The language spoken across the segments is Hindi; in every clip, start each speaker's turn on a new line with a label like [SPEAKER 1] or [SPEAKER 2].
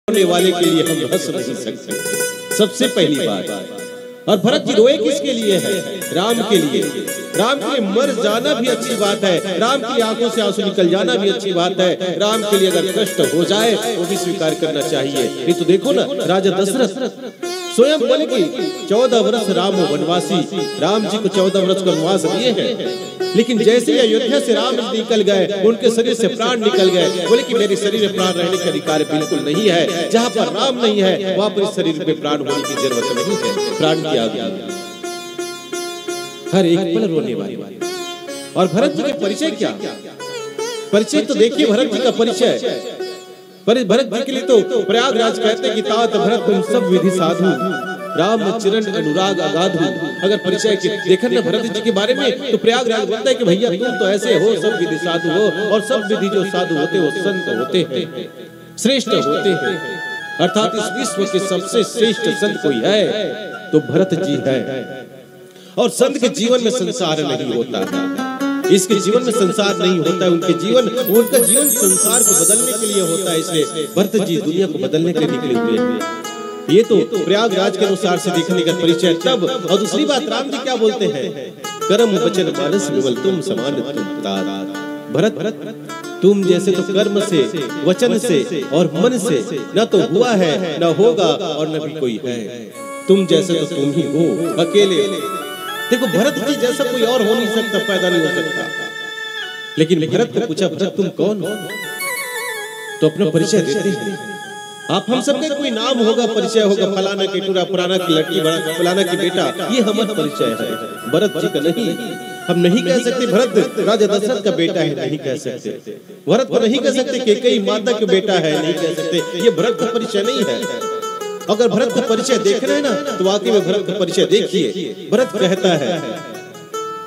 [SPEAKER 1] रोने वाले के लिए हम हंस नहीं सकते, सबसे पहली बात। और भरत जी रोए किसके लिए है? राम के लिए। राम के लिए मर जाना भी अच्छी बात है, राम की आंखों से आंसू निकल जाना भी अच्छी बात है। राम के लिए अगर कष्ट हो जाए वो भी स्वीकार करना चाहिए। ये तो देखो ना, राजा दशरथ स्वयं बोले कि 14 वर्ष राम वनवासी, राम जी को 14 वर्ष का वनवास दिए हैं, लेकिन जैसे ही अयोध्या से राम निकल गए उनके शरीर से प्राण निकल गए। बोले कि मेरे शरीर में प्राण रहने का अधिकार बिल्कुल नहीं है, जहाँ पर राम नहीं है वहाँ पर इस शरीर में प्राण होने की जरूरत नहीं है। प्राण की आज्ञा, हर एक पल रोने वाली। और भरत जी के परिचय क्या? परिचय तो देखिए, भरत जी का परिचय, भरत जी के लिए तो प्रयागराज कहते हैं कि तात भरत तुम सब विधि साधु, राम चरण अनुराग अगाधु। अगर परिचय के देखें ना भरत जी के बारे में तो प्रयागराज बोलता है कि भैया तुम तो ऐसे हो, सब विधि साधु हो, और सब विधि जो साधु होते वो संत होते हैं, श्रेष्ठ होते हैं। अर्थात इस विश्व के सबसे श्रेष्ठ संत कोई है तो भरत जी है। और संत के जीवन में संसार नहीं होता है, इसके जीवन में संसार नहीं होता है, उनका जीवन संसार को बदलने के लिए होता है। इसलिए भरत जी दुनिया को बदलने के लिए निकले हुए हैं। ये तो प्रयागराज के अनुसार से देखने का परिचय तब। और दूसरी बात, राम जी क्या बोलते हैं? कर्म वचन मानस विमल तुम समान तुम तात। भरत तुम जैसे तो कर्म से, वचन से और मन से न तो हुआ है, न होगा और न भी कोई है। तुम जैसे तो तुम ही हो अकेले। देखो भरत जी जैसा कोई और हो नहीं सकता, पैदा नहीं हो सकता। लेकिन भरत को पूछा, भरत तुम कौन हो? तो अपना परिचय देते हैं। आप हम सबके कोई नाम होगा, परिचय होगा, फलाना की टूरा, पुराना की लड़की, फलाना की बेटा, ये हमारा परिचय है। भरत जी का नहीं। हम नहीं कह सकते भरत राजा दशरथ का बेटा है, नहीं कह सकते। भरत को नहीं कह सकते कि कई माता का बेटा है, नहीं कह सकते। ये भरत का परिचय नहीं है। अगर भरत का परिचय देख रहे हैं ना तो वाकई में भरत का परिचय देखिए। भरत कहता है,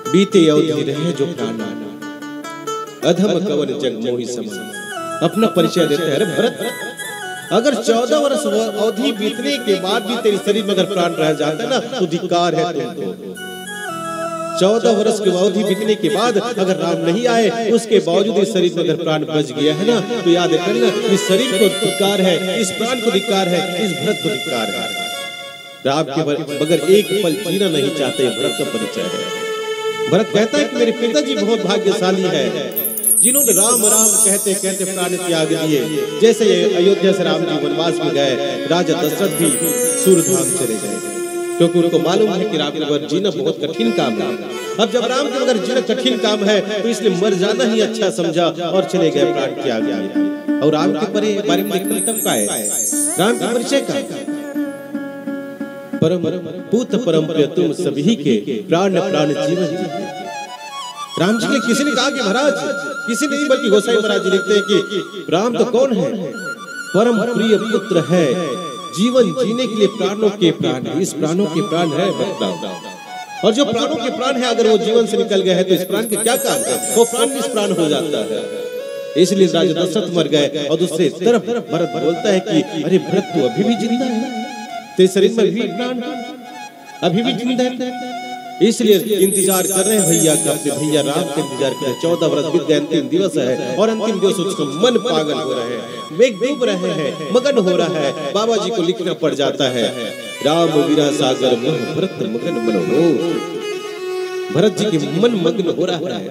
[SPEAKER 1] बीते अवधि रहे जो प्राण, अधम कवन जग मोहि समान। अपना परिचय देते हैं। अरे भरत, अगर 14 वर्ष अवधि बीतने के बाद भी तेरे शरीर में अगर प्राण रह जाता है ना तो धिक्कार है तुमको। 14 वर्ष की अवधि बीतने के बाद अगर राम नहीं आए, उसके बावजूद इस शरीर में अगर प्राण बच गया है ना तो याद रखना, इस शरीर को धिक्कार है, इस प्राण को धिक्कार है, इस भरत को धिक्कार है। राम के बगैर एक पल जीना नहीं चाहते, भरत का परिचय है। भरत कहता है कि मेरे पिताजी बहुत भाग्यशाली है, जिन्होंने राम राम कहते कहते प्राण त्याग दिए। जैसे अयोध्या से राम जी वनवास में गए, राजा दशरथ भी सूर्यधाम चले गए, क्योंकि उनको मालूम है कि राम के बगैर जीना बहुत कठिन काम है। अब जब राम के बगैर जीना कठिन काम है तो इसलिए मर जाना ही अच्छा समझा और चले गए प्राण त्याग दिए। और राम के बारे में देखने कब का है? राम का परिचय का परम पूत परम प्रिय तुम सभी के प्राण प्राण जीवन। राम जी ने किसी ने कहा कि महाराज, किसी नहीं बल्कि गोसाई महाराज जी लिखते हैं कि राम तो कौन है? परम प्रिय पुत्र है, जीवन जीने के लिए प्राणों के प्राण है। इस प्राणों के प्राण है बताओ। और जो प्राणों के प्राण है अगर वो जीवन से निकल गए हैं तो इस प्राण के क्या काम है? वो प्राण निष्प्राण हो जाता है। इसलिए राजा दशरथ मर गए। और दूसरे तरफ भरत बोलता है कि अरे भरत तू अभी भी जिंदा है, तेरे शरीर में भी प्राण अभी भी जिंदा है। इसलिए इंतजार कर रहे हैं भैया का, अपने भैया राम का इंतजार कर रहे हैं। 14 वर्ष बीत गए, अंतिम दिवस है और अंतिम दिवस उसको मन पागल हो रहे हैं, वेग डूब रहे हैं, मगन हो रहा है। बाबा जी को लिखना पड़ जाता है, राम वीरा सागर मोह भरत मगन मन हो। भरत जी के मन मग्न हो रहा है,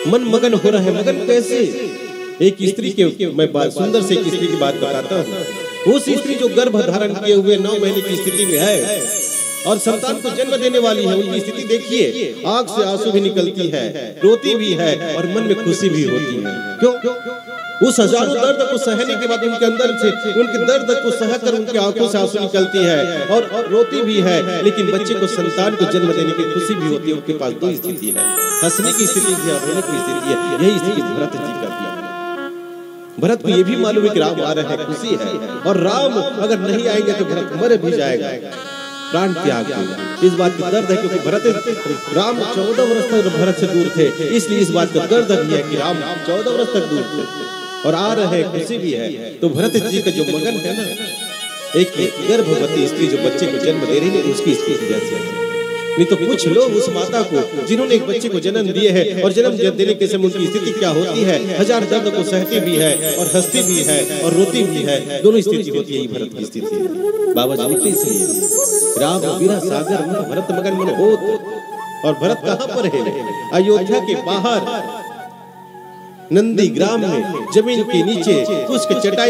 [SPEAKER 1] मन मगन हो रहा है। मगन कैसे? एक स्त्री के, मैं सुंदर से एक स्त्री की बात बताता हूँ। उस स्त्री जो गर्भ धारण किए हुए 9 महीने की स्थिति में है और संतान को जन्म देने वाली है, उनकी स्थिति देखिए, आंख से आंसू भी निकलती है, रोती भी है और मन में खुशी भी होती है। क्यों? उस हजारों दर्द को सहने के बाद उनके अंदर से, उनके दर्द को सहकर उनकी आंखों से आंसू निकलती है और रोती भी है। लेकिन बच्चे को, संतान को जन्म देने की खुशी भी होती है। उनके पास 2 स्थिति है, हंसने की स्थिति भी और रोने की स्थिति है। यही स्थिति भरत जी का भी है। भरत को ये भी मालूम है कि राम आ रहे हैं, खुशी है। और राम अगर नहीं आएंगे तो भरत मर भी जाएगा, प्राण त्याग देगा। इस बात का दर्द है क्योंकि राम 14 वर्ष तक भरत से दूर थे, इसलिए इस बात का दर्द भी है कि राम 14 वर्ष तक दूर थे और आ रहे हैं, खुशी भी है। तो भरत जी का जो मगन है ना, एक गर्भवती स्त्री जो बच्चे को जन्म दे रही है उसकी स्थिति जैसे नहीं तो पूछ लो उस माता को जिन्होंने एक बच्चे को जन्म दिए है और जन्म देने के समय उनकी स्थिति क्या होती है। हजार दर्द को सहती भी है और हंसती भी है और रोती भी है, दोनों स्थिति होती है। भरत की स्थिति बाबा जानते से राम वीरा सागर मन भरत मगन मन होत। और भरत कहाँ पर है? अयोध्या के बाहर नंदी ग्राम में जमीन के नीचे उसके चटाई